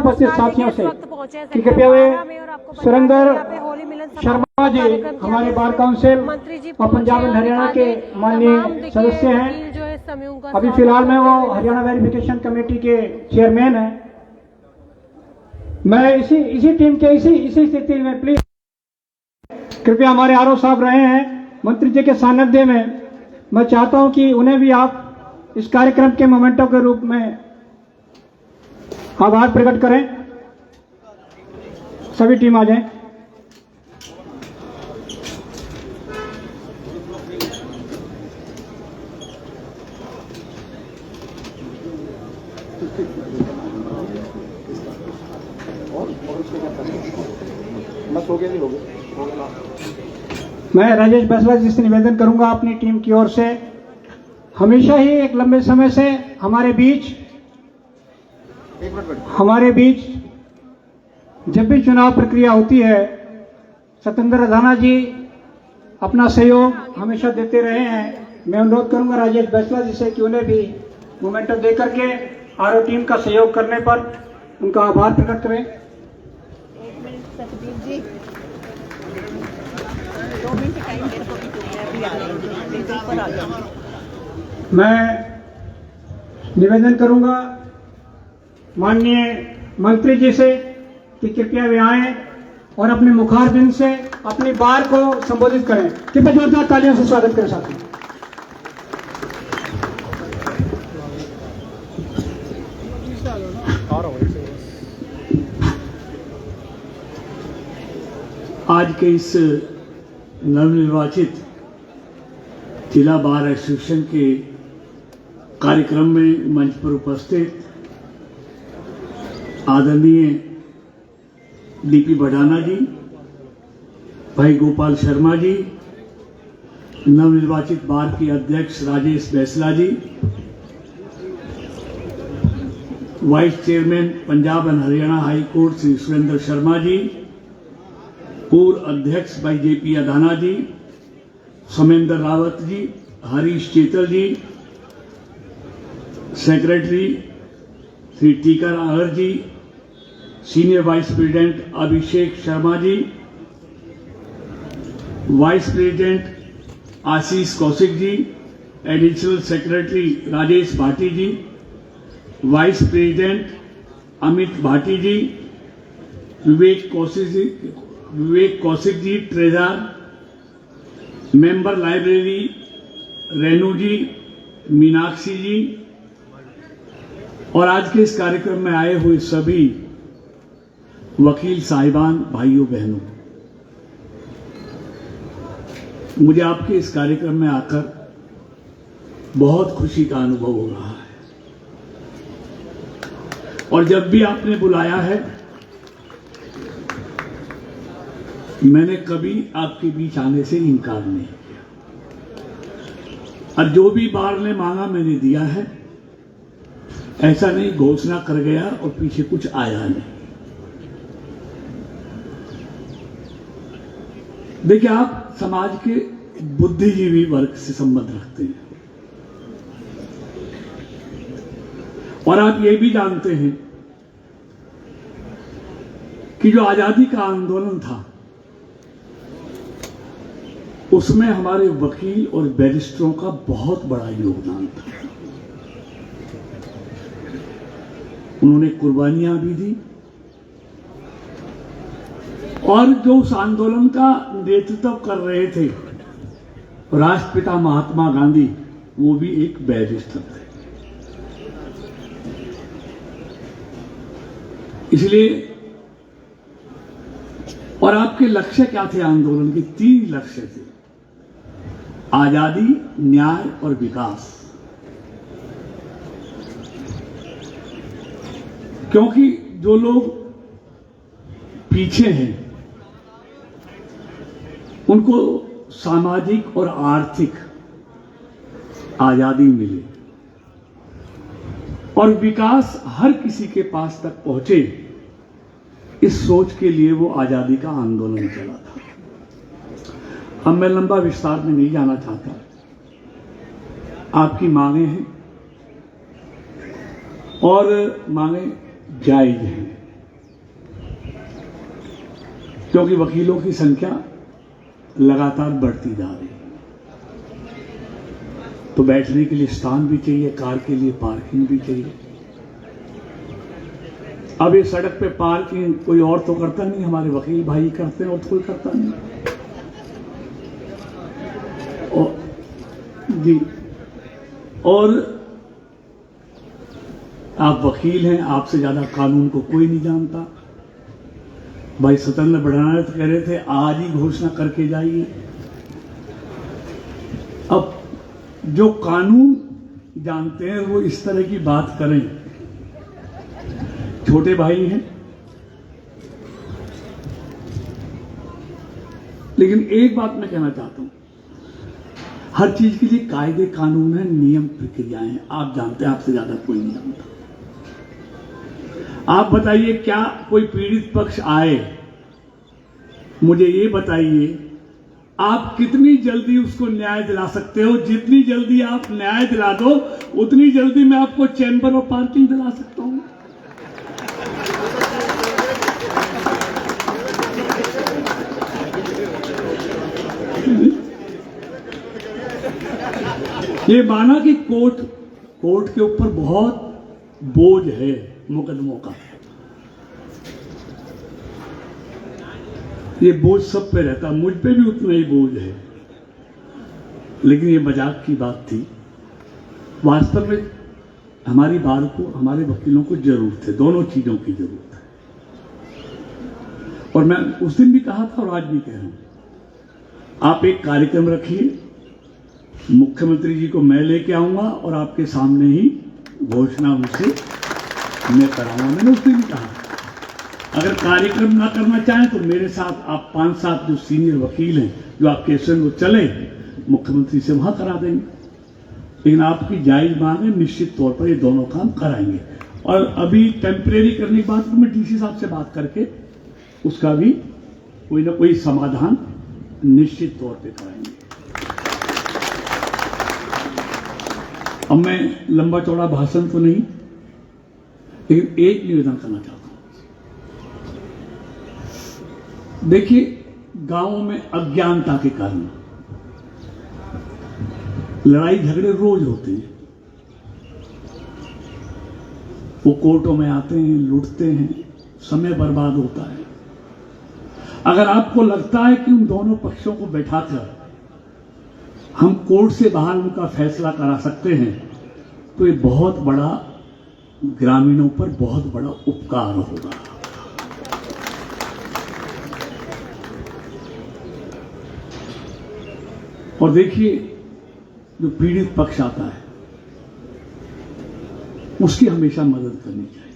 उपस्थित साथियों से कि कृपया वे सुरेंद्र शर्मा जी हमारे बार काउंसिल और पंजाब एंड हरियाणा के माननीय सदस्य हैं। अभी फिलहाल में वो हरियाणा वेरिफिकेशन कमेटी के चेयरमैन हैं। मैं इसी टीम के इसी स्थिति में प्लीज कृपया हमारे आरओ साहब रहे हैं मंत्री जी के सानिध्य में, मैं चाहता हूं कि उन्हें भी आप इस कार्यक्रम के मोमेंटो के रूप में आभार प्रकट करें। सभी टीम आ जाएं। मैं राजेश बैसला जी से निवेदन करूंगा अपनी टीम की ओर से, हमेशा ही एक लंबे समय से हमारे बीच जब भी चुनाव प्रक्रिया होती है सत्येंद्र अधाना जी अपना सहयोग हमेशा देते रहे हैं। मैं अनुरोध करूंगा राजेश बैसला जी से कि उन्हें भी मोमेंटो देकर के आरओ टीम का सहयोग करने पर उनका आभार प्रकट करें। 1 मिनट सतबीर जी, 2 मिनट टाइम मेरे को भी दूंगा, अभी आ रही हूं, ऊपर आ जाऊंगी। मैं निवेदन करूंगा माननीय मंत्री जी से कि कृपया वे आएं और अपने मुखारबिंद से अपनी बार को संबोधित करें। कृपया जोरदार तालियों से स्वागत करें साथियों। आज के इस नवनिर्वाचित जिला बार एसोसिएशन के कार्यक्रम में मंच पर उपस्थित आदरणीय डीपी बढ़ाना जी, भाई गोपाल शर्मा जी, नवनिर्वाचित बार के अध्यक्ष Rajesh Baisla ji, vice chairman Punjab and Haryana high court Shri Surendra Sharma ji, पूर्व अध्यक्ष भाई JP Adhana ji, Somendra Rawat ji, Harish Chetal ji, secretary Shri Tika Nagar ji, senior vice president Abhishek Sharma ji, vice president Ashish Kaushik ji, additional secretary Rajesh Bhati ji, vice president Amit Bhati ji, Vivek Kaushik ji treasurer, member library Renu ji, Meenakshi ji, और आज के इस कार्यक्रम में आए हुए सभी वकील साहिबान, भाइयों बहनों, मुझे आपके इस कार्यक्रम में आकर बहुत खुशी का अनुभव हो रहा है। और जब भी आपने बुलाया है मैंने कभी आपके बीच आने से इनकार नहीं किया, और जो भी बार ने मांगा मैंने दिया है। ऐसा नहीं घोषणा कर गया और पीछे कुछ आया नहीं। देखिए, आप समाज के बुद्धिजीवी वर्ग से संबंध रखते हैं और आप ये भी जानते हैं कि जो आजादी का आंदोलन था उसमें हमारे वकील और बैरिस्टरों का बहुत बड़ा योगदान था। उन्होंने कुर्बानियां भी दी और जो उस आंदोलन का नेतृत्व कर रहे थे राष्ट्रपिता महात्मा गांधी, वो भी एक बैरिस्टर थे। इसलिए, और आपके लक्ष्य क्या थे आंदोलन के? 3 लक्ष्य थे: आजादी, न्याय और विकास। क्योंकि जो लोग पीछे हैं उनको सामाजिक और आर्थिक आजादी मिले और विकास हर किसी के पास तक पहुंचे, इस सोच के लिए वो आजादी का आंदोलन चला था। अब मैं लंबा विस्तार में नहीं जाना चाहता। आपकी मांगे हैं और मांगे जायज हैं। क्योंकि वकीलों की संख्या लगातार बढ़ती जा रही है। तो बैठने के लिए स्थान भी चाहिए, कार के लिए पार्किंग भी चाहिए। अब ये सड़क पे पार्किंग कोई और तो करता नहीं, हमारे वकील भाई करते हैं और तो कोई करता नहीं। जी, और आप वकील हैं, आपसे ज्यादा कानून को कोई नहीं जानता। भाई सत्येंद्र भड़ाना तो कह रहे थे आज ही घोषणा करके जाइए। अब जो कानून जानते हैं वो इस तरह की बात करें। छोटे भाई हैं, लेकिन एक बात मैं कहना चाहता हूं, हर चीज के लिए कायदे कानून है, नियम प्रक्रियाएं हैं। आप जानते हैं, आपसे ज्यादा कोई नहीं जानता। आप बताइए, क्या कोई पीड़ित पक्ष आए, मुझे ये बताइए, आप कितनी जल्दी उसको न्याय दिला सकते हो? जितनी जल्दी आप न्याय दिला दो उतनी जल्दी मैं आपको चैम्बर ऑफ पार्किंग दिला सकता हूं। ये माना कि कोर्ट के ऊपर बहुत बोझ है मुकदमों का, ये बोझ सब पे रहता, मुझ पे भी उतना ही बोझ है, लेकिन ये मजाक की बात थी। वास्तव में हमारी बार को, हमारे वकीलों को जरूरत है, दोनों चीजों की जरूरत है। और मैं उस दिन भी कहा था और आज भी कह रहा हूं, आप एक कार्यक्रम रखिए, मुख्यमंत्री जी को मैं लेके आऊंगा और आपके सामने ही घोषणा उनसे मैं कराऊंगा। मैंने उस दिन भी कहा, अगर कार्यक्रम ना करना चाहें तो मेरे साथ आप 5-7 जो सीनियर वकील हैं, जो आपके स्वयं वो चले, मुख्यमंत्री से वहां करा देंगे। लेकिन आपकी जायज मांग है, निश्चित तौर पर ये दोनों काम कराएंगे। और अभी टेम्परेरी करने के बाद तो मैं डीसी साहब से बात करके उसका भी कोई ना कोई समाधान निश्चित तौर पर कराएंगे। अब मैं लंबा चौड़ा भाषण तो नहीं, लेकिन एक निवेदन करना चाहता हूं। देखिए, गांवों में अज्ञानता के कारण लड़ाई झगड़े रोज होते हैं। वो कोर्टों में आते हैं, लूटते हैं, समय बर्बाद होता है। अगर आपको लगता है कि उन दोनों पक्षों को बैठाकर हम कोर्ट से बाहर उनका फैसला करा सकते हैं, तो ये बहुत बड़ा, ग्रामीणों पर बहुत बड़ा उपकार होगा। और देखिए, जो पीड़ित पक्ष आता है उसकी हमेशा मदद करनी चाहिए।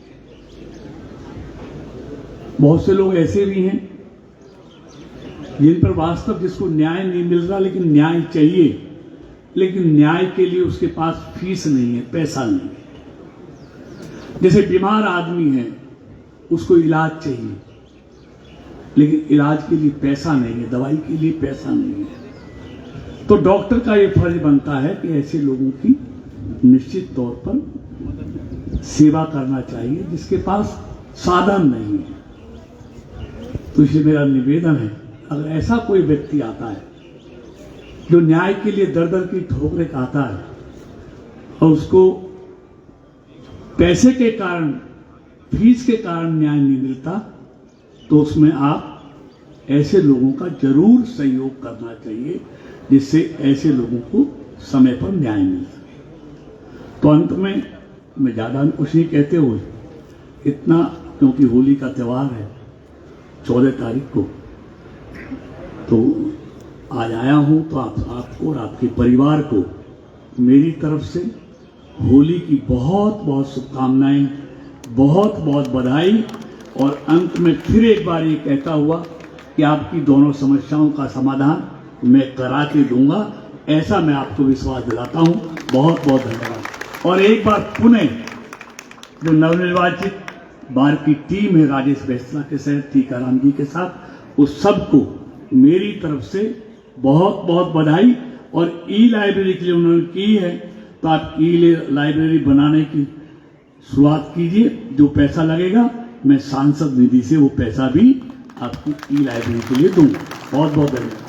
बहुत से लोग ऐसे भी हैं जिन पर वास्तव जिसको न्याय नहीं मिल रहा, लेकिन न्याय चाहिए, लेकिन न्याय के लिए उसके पास फीस नहीं है, पैसा नहीं है। जैसे बीमार आदमी है, उसको इलाज चाहिए, लेकिन इलाज के लिए पैसा नहीं है, दवाई के लिए पैसा नहीं है। तो डॉक्टर का यह फर्ज बनता है कि ऐसे लोगों की निश्चित तौर पर सेवा करना चाहिए, जिसके पास साधन नहीं है। तो इसलिए मेरा निवेदन है, अगर ऐसा कोई व्यक्ति आता है जो न्याय के लिए दर दर की ठोकरें खाता है और उसको पैसे के कारण, फीस के कारण न्याय नहीं मिलता, तो उसमें आप ऐसे लोगों का जरूर सहयोग करना चाहिए, जिससे ऐसे लोगों को समय पर न्याय मिल सके। तो अंत में मैं ज्यादा कुछ नहीं कहते हुए, इतना, क्योंकि होली का त्यौहार है 14 तारीख को, तो आज आया हूं, तो आपको और आपके परिवार को मेरी तरफ से होली की बहुत बहुत शुभकामनाएं, बहुत बहुत बधाई। और अंत में फिर एक बार ये कहता हुआ कि आपकी दोनों समस्याओं का समाधान मैं करा के दूंगा, ऐसा मैं आपको विश्वास दिलाता हूं। बहुत बहुत धन्यवाद। और एक बार पुनः जो नवनिर्वाचित बार की टीम है राजेश बैसला के साथ, टीकाराम जी के साथ, उस सबको मेरी तरफ से बहुत बहुत बधाई। और ई लाइब्रेरी के लिए उन्होंने की है, तो आप ई लाइब्रेरी बनाने की शुरुआत कीजिए। जो पैसा लगेगा मैं सांसद निधि से वो पैसा भी आपकी ई लाइब्रेरी के लिए दूंगा। बहुत बहुत धन्यवाद।